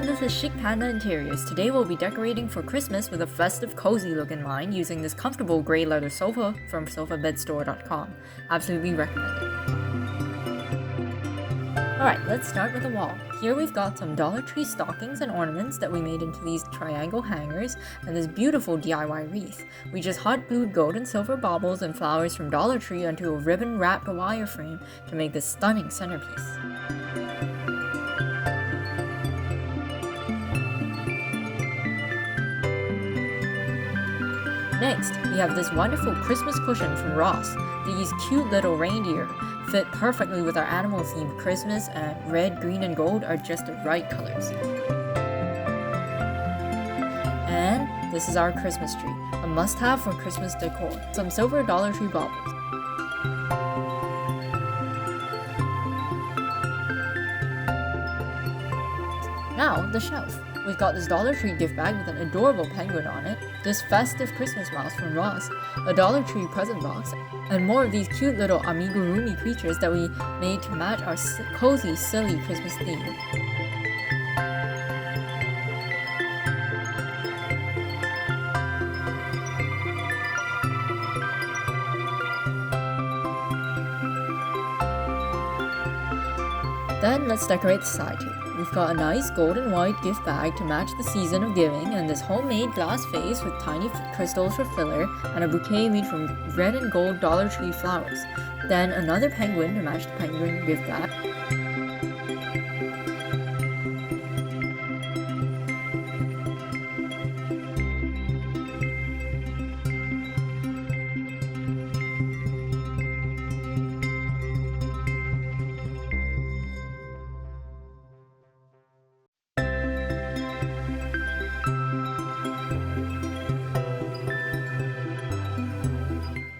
everyone, this is Chic Panda Interiors. Today we'll be decorating for Christmas with a festive cozy look in mind using this comfortable grey leather sofa from sofabedstore.com. Absolutely recommended. Alright, let's start with the wall. Here we've got some Dollar Tree stockings and ornaments that we made into these triangle hangers and this beautiful DIY wreath. We just hot glued gold and silver baubles and flowers from Dollar Tree onto a ribbon wrapped wire frame to make this stunning centerpiece. Next, we have this wonderful Christmas cushion from Ross. These cute little reindeer fit perfectly with our animal themed Christmas, and red, green, and gold are just the right colors. And this is our Christmas tree, a must-have for Christmas decor. Some silver Dollar Tree baubles. Now, the shelf. We've got this Dollar Tree gift bag with an adorable penguin on it, this festive Christmas mouse from Ross, a Dollar Tree present box, and more of these cute little amigurumi creatures that we made to match our cozy, silly Christmas theme. Then let's decorate the side table. We've got a nice gold and white gift bag to match the season of giving, and this homemade glass vase with tiny crystals for filler, and a bouquet made from red and gold Dollar Tree flowers. Then another penguin to match the penguin gift bag.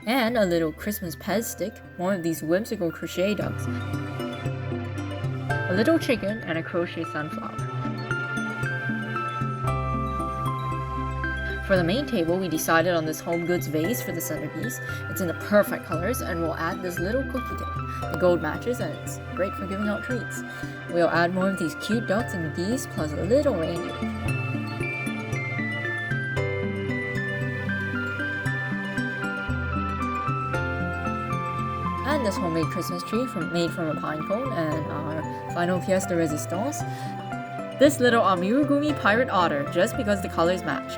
And a little Christmas Pez stick, more of these whimsical crochet ducks, a little chicken, and a crochet sunflower. For the main table, we decided on this home goods vase for the centerpiece. It's in the perfect colors, and we'll add this little cookie tin. The gold matches, and it's great for giving out treats. We'll add more of these cute ducks and geese, plus a little reindeer. And this homemade Christmas tree made from a pine cone, and our final pièce de résistance, this little amigurumi pirate otter, just because the colors match.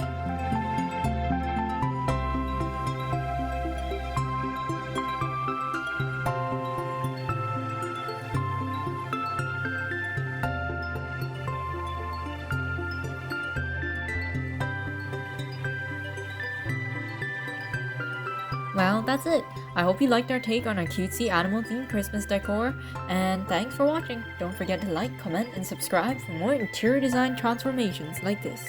Well, that's it. I hope you liked our take on our cutesy animal-themed Christmas decor, and thanks for watching. Don't forget to like, comment, and subscribe for more interior design transformations like this.